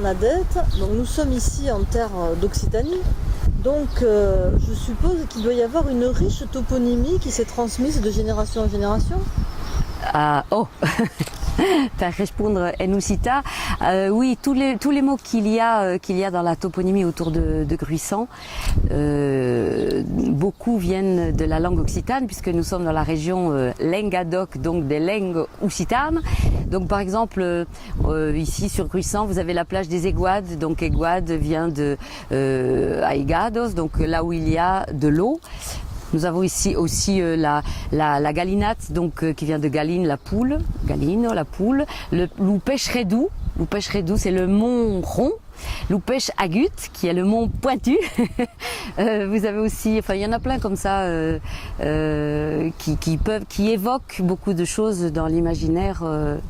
Bernadette. Donc, nous sommes ici en terre d'Occitanie. Donc je suppose qu'il doit y avoir une riche toponymie qui s'est transmise de génération en génération. Para répondre en Ucita, oui, tous les mots qu'il y a dans la toponymie autour de Gruissant, beaucoup viennent de la langue occitane puisque nous sommes dans la région Languedoc, donc des langues occitanes. Donc par exemple, ici sur Gruissant, vous avez la plage des Aiguades. Donc Aiguade vient de Aigados, donc là où il y a de l'eau. Nous avons ici aussi la galinate, donc qui vient de galine, la poule, galino, la poule. Le loupèche redou, c'est le mont rond. Loupèche agut, qui est le mont pointu. Vous avez aussi, enfin il y en a plein comme ça qui évoquent beaucoup de choses dans l'imaginaire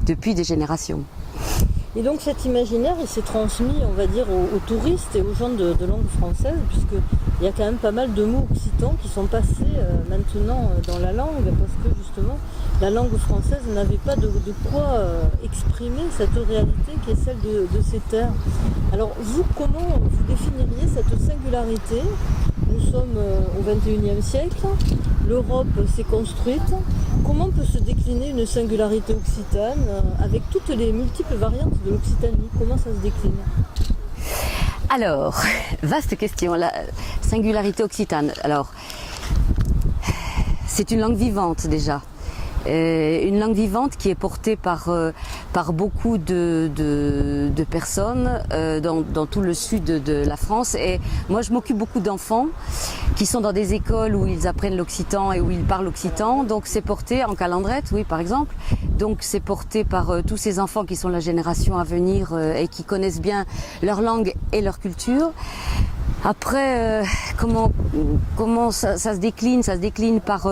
depuis des générations. Et donc cet imaginaire, il s'est transmis, on va dire, aux touristes et aux gens de langue française, puisqu'il y a quand même pas mal de mots occitans qui sont passés maintenant dans la langue, parce que justement, la langue française n'avait pas de quoi exprimer cette réalité qui est celle de ces terres. Alors vous, comment vous définiriez cette singularité ? Nous sommes au XXIe siècle, l'Europe s'est construite. Comment peut se décliner une singularité occitane avec toutes les multiples variantes de l'Occitanie? Comment ça se décline? Alors, vaste question, la singularité occitane. Alors, c'est une langue vivante déjà. Une langue vivante qui est portée par beaucoup de personnes dans tout le sud de la France. Et moi, je m'occupe beaucoup d'enfants qui sont dans des écoles où ils apprennent l'occitan et où ils parlent occitan. Donc c'est porté en calandrette, oui, par exemple. Donc c'est porté par tous ces enfants qui sont la génération à venir et qui connaissent bien leur langue et leur culture. Après, comment ça se décline? Ça se décline par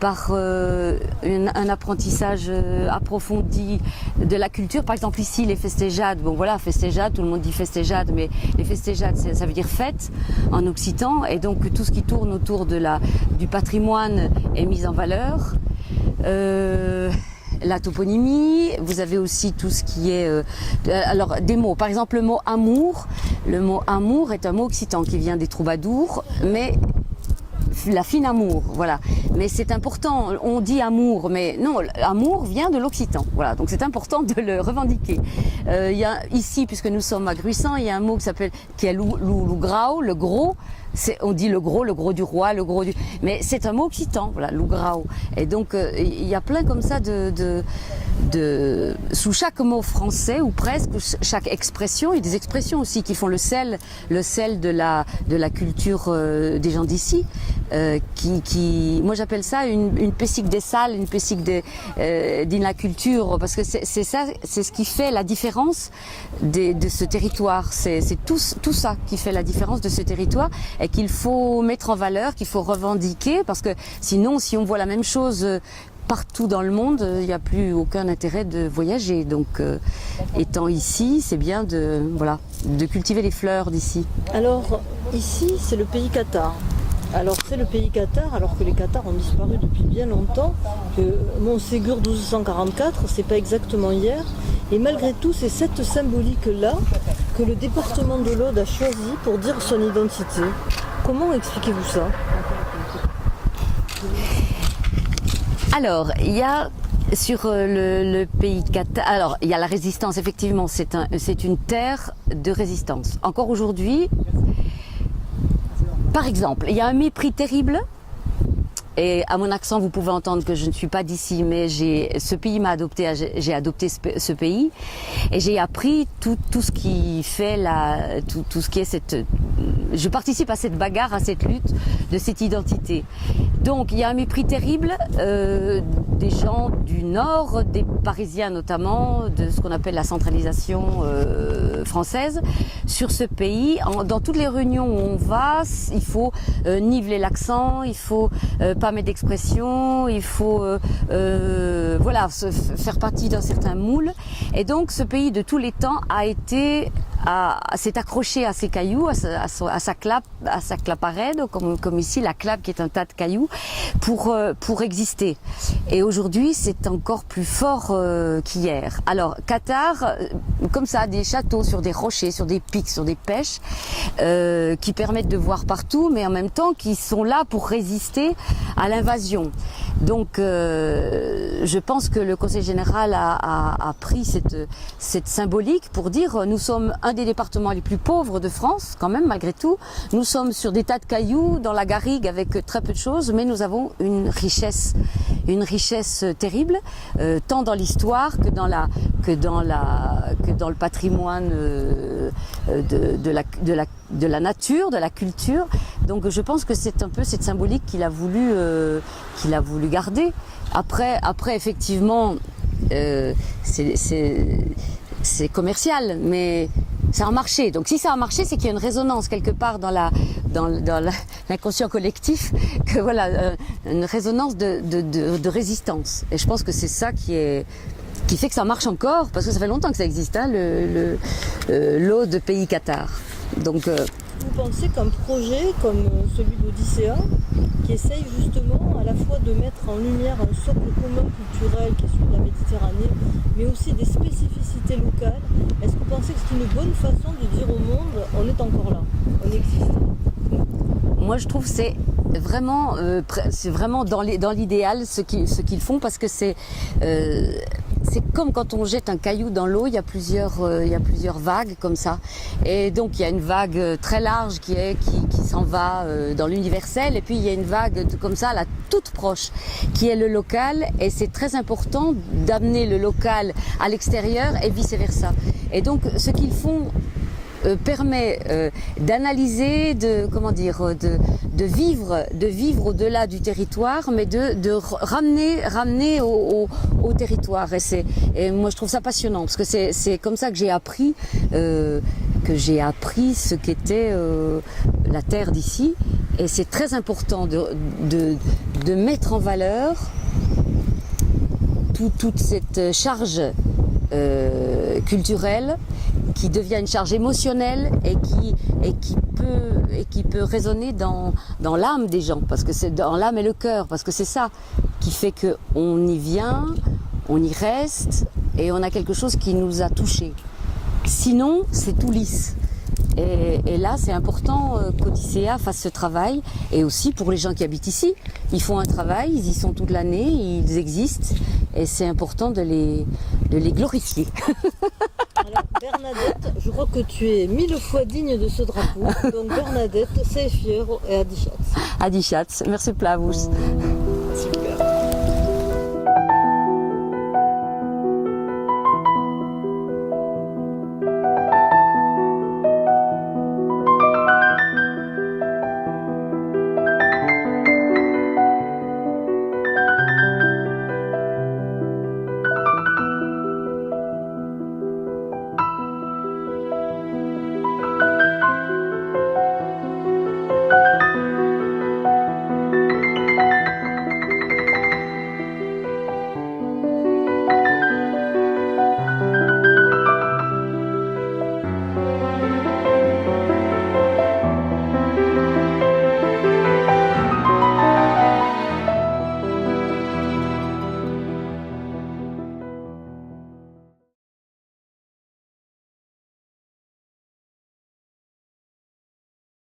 un apprentissage approfondi de la culture. Par exemple ici, les festéjades. Bon voilà, festéjades, tout le monde dit festéjades, mais les festéjades, ça veut dire fête en occitan. Et donc tout ce qui tourne autour du patrimoine est mis en valeur. La toponymie, vous avez aussi tout ce qui est alors des mots, par exemple le mot amour. Le mot amour est un mot occitan qui vient des troubadours, mais la fine amour, voilà. Mais c'est important, on dit amour, mais non, amour vient de l'occitan, voilà. Donc c'est important de le revendiquer. Il y a ici, puisque nous sommes à Gruissant, il y a un mot qui est lougrao, le gros. On dit le gros du roi, mais c'est un mot occitan, voilà, lougrao. Et donc il y a plein comme ça sous chaque mot français ou presque chaque expression, il y a des expressions aussi qui font le sel de la culture des gens d'ici. Moi j'appelle ça une pessique des salles, une pessique de la culture, parce que c'est ce qui fait la différence de ce territoire. C'est tout ça qui fait la différence de ce territoire et qu'il faut mettre en valeur, qu'il faut revendiquer, parce que sinon, si on voit la même chose partout dans le monde, il n'y a plus aucun intérêt de voyager. Donc, étant ici, c'est bien de cultiver les fleurs d'ici. Alors, ici, c'est le pays Qatar. Alors, c'est le pays Qatar, alors que les Qatars ont disparu depuis bien longtemps, que Montségur 1244, c'est pas exactement hier. Et malgré tout, c'est cette symbolique-là que le département de l'Aude a choisi pour dire son identité. Comment expliquez-vous ça? Alors, il y a sur le pays Qatar, alors il y a la résistance, effectivement, c'est une terre de résistance. Encore aujourd'hui, par exemple, il y a un mépris terrible. Et à mon accent, vous pouvez entendre que je ne suis pas d'ici, mais ce pays m'a adopté, j'ai adopté ce pays et j'ai appris tout ce qui fait tout ce qui est je participe à cette bagarre, à cette lutte de cette identité. Donc il y a un mépris terrible des gens du Nord, des Parisiens notamment, de ce qu'on appelle la centralisation française sur ce pays. Dans toutes les réunions où on va, il faut niveler l'accent, il faut pas mettre d'expression, il faut faire partie d'un certain moule. Et donc ce pays de tous les temps s'est accroché à ses cailloux, à sa claparède, comme ici la clape qui est un tas de cailloux, pour exister. Et aujourd'hui, c'est encore plus fort qu'hier. Alors, Qatar, comme ça, des châteaux sur des rochers, sur des pics, sur des pêches, qui permettent de voir partout, mais en même temps qui sont là pour résister à l'invasion. Donc, je pense que le Conseil général a pris cette symbolique pour dire nous sommes un des départements les plus pauvres de France, quand même, malgré tout. Nous sommes sur des tas de cailloux, dans la garrigue, avec très peu de choses, mais nous avons une richesse terrible, tant dans l'histoire que dans le patrimoine de la nature, de la culture. Donc je pense que c'est un peu cette symbolique qu'il a voulu garder. Après effectivement, c'est commercial, mais ça a marché. Donc si ça a marché, c'est qu'il y a une résonance quelque part dans l'inconscient collectif, que voilà, une résonance de résistance. Et je pense que c'est ça qui fait que ça marche encore, parce que ça fait longtemps que ça existe, hein, l'eau de pays Qatar. Donc vous pensez qu'un projet comme celui d'Odyssea, qui essaye justement à la fois de mettre en lumière un socle commun culturel qui est celui de la Méditerranée, mais aussi des spécificités locales, est-ce que vous pensez que c'est une bonne façon de dire au monde on est encore là, on existe? Moi je trouve que c'est vraiment dans l'idéal ce qu'ils font, parce que c'est comme quand on jette un caillou dans l'eau, il y a plusieurs vagues comme ça, et donc il y a une vague très large qui s'en va dans l'universel, et puis il y a une vague comme ça, la toute proche, qui est le local, et c'est très important d'amener le local à l'extérieur et vice versa. Et donc ce qu'ils font permet d'analyser, de vivre au-delà du territoire, mais de ramener au territoire. Et moi je trouve ça passionnant, parce que c'est comme ça que j'ai appris ce qu'était la terre d'ici. Et c'est très important de mettre en valeur toute cette charge culturelle, qui devient une charge émotionnelle et qui peut résonner dans l'âme des gens, parce que c'est dans l'âme et le cœur, parce que c'est ça qui fait que on y vient, on y reste, et on a quelque chose qui nous a touchés. Sinon, c'est tout lisse. Et là, c'est important qu'Odyssea fasse ce travail, et aussi pour les gens qui habitent ici. Ils font un travail, ils y sont toute l'année, ils existent, et c'est important de les glorifier. Alors Bernadette, je crois que tu es 1000 fois digne de ce drapeau. Donc Bernadette, Seyfier et Adichatz. Adichatz, merci Plavus.